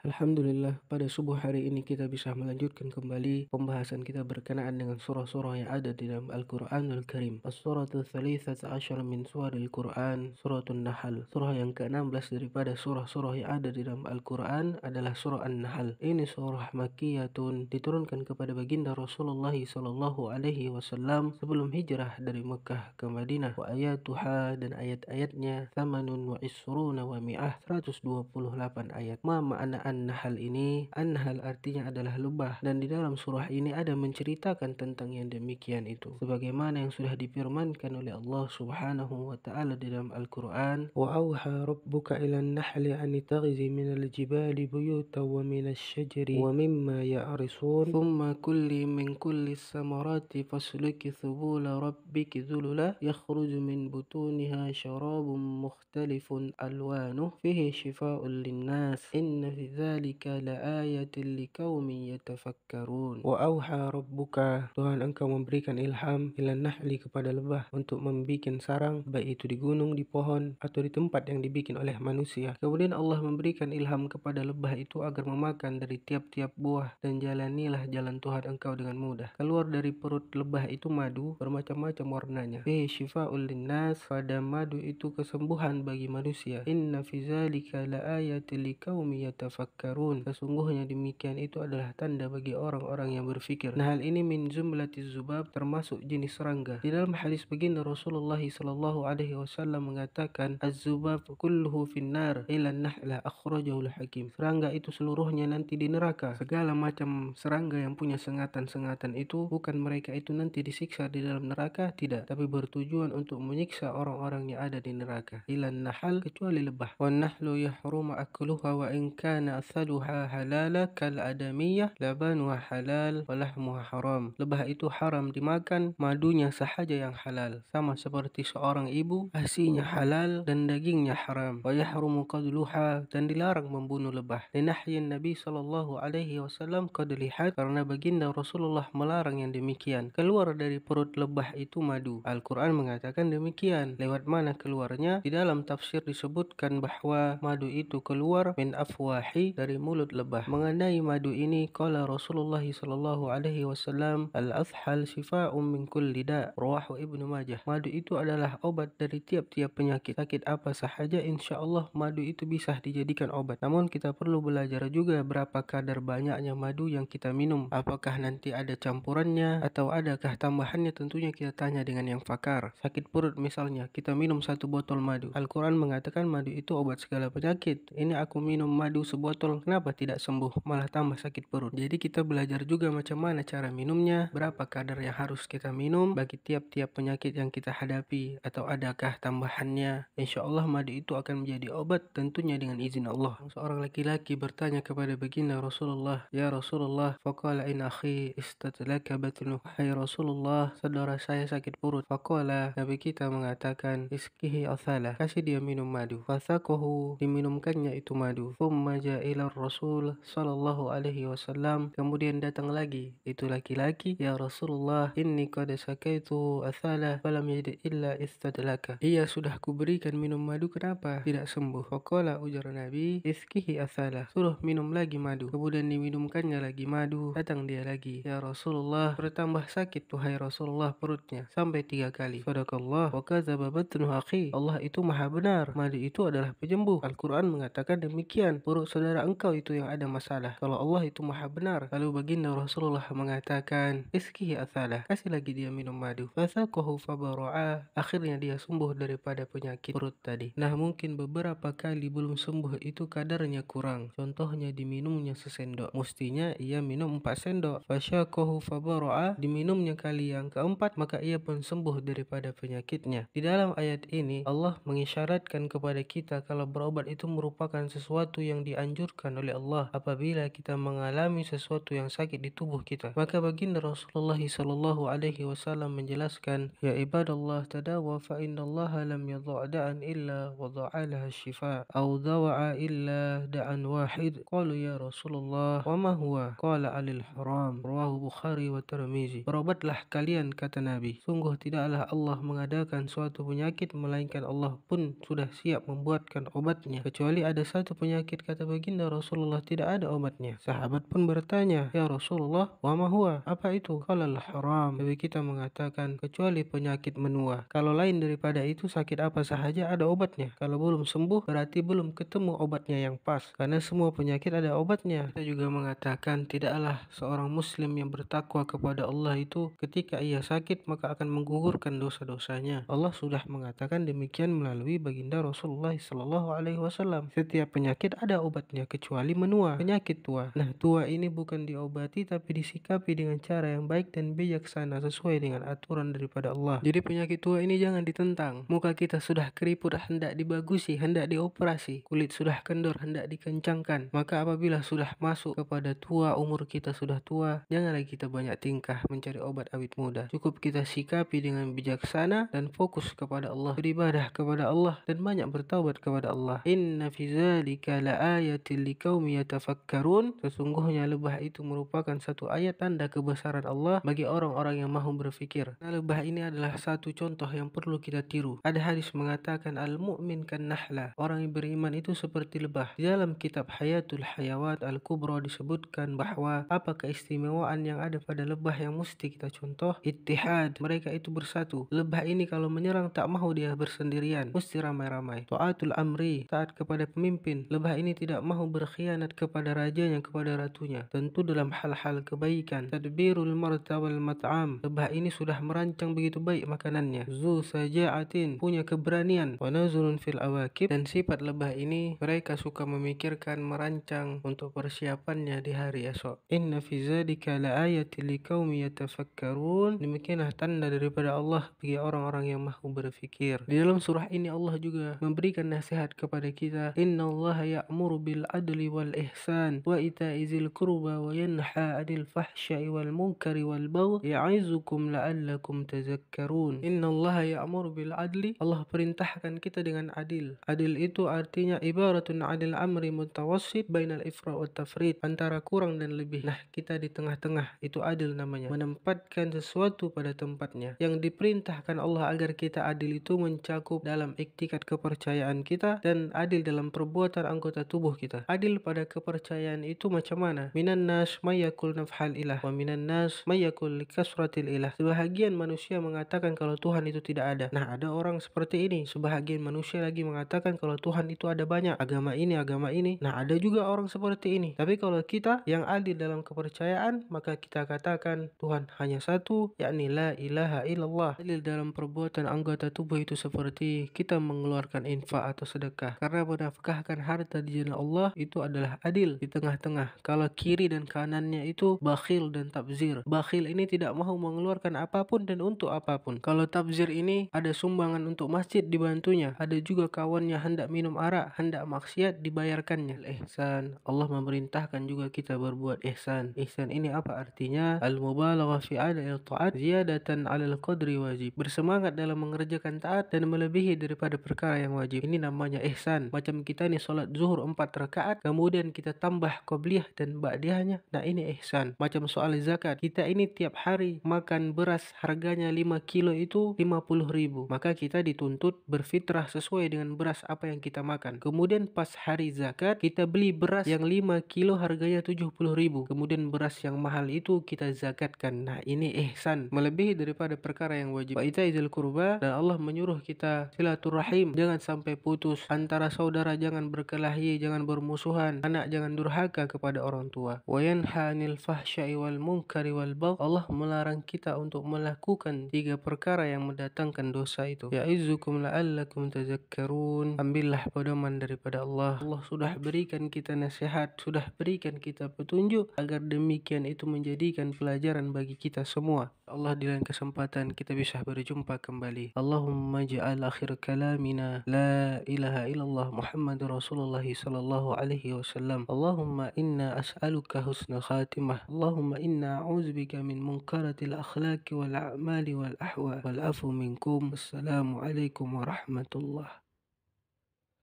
Alhamdulillah, pada subuh hari ini kita bisa melanjutkan kembali pembahasan kita berkenaan dengan surah-surah yang ada di dalam Al-Quranul Karim. As-suratul thalithata asyara min suwaril Quran, suratun Nahl. Surah yang ke-16 daripada surah-surah yang ada di dalam Al-Quran adalah surah An-Nahl. Ini surah Makkiyatun, diturunkan kepada baginda Rasulullah sallallahu alaihi wasallam sebelum hijrah dari Mekah ke Madinah. Wa ayatuha, dan ayat-ayatnya thamanun wa isruna wa mi'ah, 128 ayat. Ma makna An-Nahl ini? An-Nahl artinya adalah lebah, dan di dalam surah ini ada menceritakan tentang yang demikian itu, sebagaimana yang sudah difirmankan oleh Allah Subhanahu wa taala di dalam Al-Qur'an, wa auha rabbuka ila an-nahli an taghzi min al-jibali buyutan wa min asy-syajari wa mimma ya'risun thumma kulli min kulli samarati fasluki thubula rabbiki dhulula yakhruju min butuniha syarabun mukhtalifun alwanuh fihi shifaa'un lin-nas inna fi dzalika laayatin liqaumin yatafakkarun. Wa auha rabbuka, Tuhan engkau memberikan ilham ila nahli, kepada lebah untuk membikin sarang, baik itu di gunung, di pohon, atau di tempat yang dibikin oleh manusia. Kemudian Allah memberikan ilham kepada lebah itu agar memakan dari tiap-tiap buah, dan jalanilah jalan Tuhan engkau dengan mudah. Keluar dari perut lebah itu madu bermacam-macam warnanya. Fihi shifaa'un linnas, pada madu itu kesembuhan bagi manusia. Inna fi dzalika laayatin liqaumin yatafakkarun, sesungguhnya demikian itu adalah tanda bagi orang-orang yang berfikir. Nah, hal ini min jumlatiz zubab, termasuk jenis serangga. Di dalam hadis baginda Rasulullah sallallahu alaihi wasallam mengatakan, az-zubab kulluhu finnar illa an-nahla, akhrajahu al-Hakim. Serangga itu seluruhnya nanti di neraka. Segala macam serangga yang punya sengatan-sengatan itu, bukan mereka itu nanti disiksa di dalam neraka, tidak, tapi bertujuan untuk menyiksa orang-orang yang ada di neraka. Illa an-nahl, kecuali lebah. Wan nahlu yahrumu akluha wa in kana asaluha halala kal adamiyah labanuha halal wa lahmuha haram. Lebah itu haram dimakan, madunya sahaja yang halal, sama seperti seorang ibu, asinya halal dan dagingnya haram. Wa yahrumu qadluha, dan dilarang membunuh lebah. Linahyin Nabi sallallahu alaihi wasallam qad lihat, karena baginda Rasulullah melarang yang demikian. Keluar dari perut lebah itu madu. Al-Quran mengatakan demikian. Lewat mana keluarnya? Di dalam tafsir disebutkan bahwa madu itu keluar min afwahi, dari mulut lebah. Mengenai madu ini, qala Rasulullah sallallahu alaihi wasallam, al-athhal shifaa'un min kulli da', rawahu Ibnu Majah. Madu itu adalah obat dari tiap-tiap penyakit. Sakit apa sahaja insyaallah madu itu bisa dijadikan obat. Namun kita perlu belajar juga berapa kadar banyaknya madu yang kita minum. Apakah nanti ada campurannya atau adakah tambahannya? Tentunya kita tanya dengan yang pakar. Sakit perut misalnya, kita minum 1 botol madu. Al-Quran mengatakan madu itu obat segala penyakit. Ini aku minum madu sebotol, kenapa tidak sembuh, malah tambah sakit perut? Jadi kita belajar juga macam mana cara minumnya, berapa kadar yang harus kita minum bagi tiap-tiap penyakit yang kita hadapi, atau adakah tambahannya. Insyaallah madu itu akan menjadi obat, tentunya dengan izin Allah. Seorang laki-laki bertanya kepada baginda Rasulullah, ya Rasulullah, faqala in akhi istadlaka batnu, hai Rasulullah, saudara saya sakit perut. Faqala, Nabi kita mengatakan, iskihi athala, kasih dia minum madu. Fasaqahu, diminumkannya itu madu. Thumma ja'ila Rasul sallallahu alaihi wasallam, kemudian datang lagi itu laki-laki, ya Rasulullah, inni qad sakaitu athala falam yajid illa istadlaka, ia sudah kuberikan minum madu, kenapa tidak sembuh? Faqala, ujar Nabi, iskihi athala, suruh minum lagi madu. Kemudian diminumkannya lagi madu. Datang dia lagi, ya Rasulullah, bertambah sakit tuhai Rasulullah perutnya sampai 3 kali. Sadaqallah wa kadzaba batnu akhi, Allah itu maha benar, madu itu adalah penyembuh. Al-Quran mengatakan demikian, perut saudara engkau itu yang ada masalah, kalau Allah itu maha benar. Lalu baginda Rasulullah mengatakan, iskihi athala, kasih lagi dia minum madu. Fasaqahu fabara'a, akhirnya dia sembuh daripada penyakit perut tadi. Nah, mungkin beberapa kali belum sembuh itu kadarnya kurang, contohnya diminumnya sesendok, mestinya ia minum 4 sendok. Fasyaqahu fabara'a, diminumnya kali yang keempat, maka ia pun sembuh daripada penyakitnya. Di dalam ayat ini Allah mengisyaratkan kepada kita kalau berobat itu merupakan sesuatu yang dianjurkan oleh Allah apabila kita mengalami sesuatu yang sakit di tubuh kita. Maka baginda Rasulullah sallallahu alaihi wasallam menjelaskan, ya ibadallah tadawa fa innallaha lam yadha' da'an illa wada'a laha syifa aw dawa'a illa da'an wahid. Qalu ya Rasulullah wa ma huwa? Qala alil haram, rawahu Bukhari wa Tirmizi. Berobatlah kalian, kata Nabi, sungguh tidaklah Allah mengadakan suatu penyakit melainkan Allah pun sudah siap membuatkan obatnya, kecuali ada satu penyakit, kata baginda baginda Rasulullah tidak ada obatnya. Sahabat pun bertanya, "Ya Rasulullah, wa ma huwa? Apa itu?" Qala al-haram. Nabi kita mengatakan, kecuali penyakit menua. Kalau lain daripada itu, sakit apa sahaja ada obatnya. Kalau belum sembuh, berarti belum ketemu obatnya yang pas. Karena semua penyakit ada obatnya. Kita juga mengatakan, tidaklah seorang muslim yang bertakwa kepada Allah itu ketika ia sakit maka akan menggugurkan dosa-dosanya. Allah sudah mengatakan demikian melalui baginda Rasulullah SAW. Setiap penyakit ada obatnya kecuali menua, penyakit tua. Nah, tua ini bukan diobati tapi disikapi dengan cara yang baik dan bijaksana sesuai dengan aturan daripada Allah. Jadi penyakit tua ini jangan ditentang. Muka kita sudah keriput hendak dibagusi, hendak dioperasi. Kulit sudah kendor hendak dikencangkan. Maka apabila sudah masuk kepada tua, umur kita sudah tua, jangan lagi kita banyak tingkah mencari obat awet muda. Cukup kita sikapi dengan bijaksana dan fokus kepada Allah, beribadah kepada Allah dan banyak bertaubat kepada Allah. Inna fi dzalika laayatil liqaumi yatafakkarun. Sesungguhnya lebah itu merupakan satu ayat tanda kebesaran Allah bagi orang-orang yang mahu berfikir. Nah, lebah ini adalah satu contoh yang perlu kita tiru. Ada hadis mengatakan al-mu'min kan nahla. Orang yang beriman itu seperti lebah. Di dalam kitab Hayatul Hayawat Al-Kubra disebutkan bahwa apa keistimewaan yang ada pada lebah yang mesti kita contoh? Ittihad. Mereka itu bersatu. Lebah ini kalau menyerang tak mahu dia bersendirian, mesti ramai-ramai. Ta'atul amri, taat kepada pemimpin. Lebah ini tidak mahu berkhianat kepada rajanya, kepada ratunya. Tentu dalam hal-hal kebaikan. Tadbirul marta wal mat'am. Lebah ini sudah merancang begitu baik makanannya. Zu saja'atin, punya keberanian. Wa nazurun fil awakib. Dan sifat lebah ini mereka suka memikirkan, merancang untuk persiapannya di hari esok. Inna fi dzalika laayatil liqaumi yatafakkarun. Demikianlah tanda daripada Allah bagi orang-orang yang mahu berfikir. Di dalam surah ini Allah juga memberikan nasihat kepada kita. Innallaha ya'muru bil adli wal ihsan wa ita'i dzil qurba wa yanha 'anil fahsya'i wal munkari wal baghi ya'izukum la'allakum tadhakkarun. Innallaha ya'muru bil adli. Allah perintahkan kita dengan adil. Adil itu artinya ibaratun 'anil amri mutawassit bainal ifra' wat tafrid, antara kurang dan lebih. Nah, kita di tengah-tengah, itu adil namanya. Menempatkan sesuatu pada tempatnya. Yang diperintahkan Allah agar kita adil itu mencakup dalam iktikat kepercayaan kita dan adil dalam perbuatan anggota tubuh kita. Adil pada kepercayaan itu macam mana? Minan nas mayyakul nafhal ilah wa minan nas mayyakul likasratil ilah. Sebahagian manusia mengatakan kalau Tuhan itu tidak ada. Nah, ada orang seperti ini. Sebahagian manusia lagi mengatakan kalau Tuhan itu ada banyak. Agama ini, agama ini. Nah, ada juga orang seperti ini. Tapi kalau kita yang adil dalam kepercayaan, maka kita katakan Tuhan hanya satu, yakni la ilaha illallah. Adil dalam perbuatan anggota tubuh itu seperti kita mengeluarkan infak atau sedekah. Karena menafkahkan harta di jalan Allah itu adalah adil di tengah-tengah. Kalau kiri dan kanannya itu bakhil dan tabzir. Bakhil ini tidak mahu mengeluarkan apapun dan untuk apapun. Kalau tabzir ini ada sumbangan untuk masjid dibantunya. Ada juga kawannya hendak minum arak, hendak maksiat dibayarkannya. Ihsan. Allah memerintahkan juga kita berbuat ihsan. Ihsan ini apa artinya? Al-mubalaghah fi ada'il ta'at ziyadatan 'alal qadri wajib. Bersemangat dalam mengerjakan taat dan melebihi daripada perkara yang wajib. Ini namanya ihsan. Macam kita ni solat zuhur 4 rakaat, kemudian kita tambah qabliyah dan ba'diyahnya. Nah, ini ihsan. Macam soal zakat. Kita ini tiap hari makan beras harganya 5 kilo itu 50.000. Maka kita dituntut berfitrah sesuai dengan beras apa yang kita makan. Kemudian pas hari zakat, kita beli beras yang 5 kilo harganya 70.000. Kemudian beras yang mahal itu kita zakatkan. Nah, ini ihsan. Melebihi daripada perkara yang wajib. Wa itaizil qurba. Dan Allah menyuruh kita silaturahim. Jangan sampai putus. Antara saudara jangan berkelahi, jangan bermusuhan. Anak jangan durhaka kepada orang tua. Wa yanha 'anil fahsya'i wal munkari wal baghi. Allah melarang kita untuk melakukan 3 perkara yang mendatangkan dosa itu. Ya'izukum la'allakum tadhakkarun. Ambillah pedoman daripada Allah. Allah sudah berikan kita nasihat, sudah berikan kita petunjuk agar demikian itu menjadikan pelajaran bagi kita semua. Allah, di lain kesempatan kita bisa berjumpa kembali. Allahumma ja'al akhir kalamina la ilaha illallah Muhammadur Rasulullah sallallahu alaihi wasallam. Allahumma inna as'aluka husnul khatimah. Allahumma inna a'udzubika min munkaratil akhlaqi wal a'mali wal ahwa wal afu minkum. Assalamualaikum warahmatullahi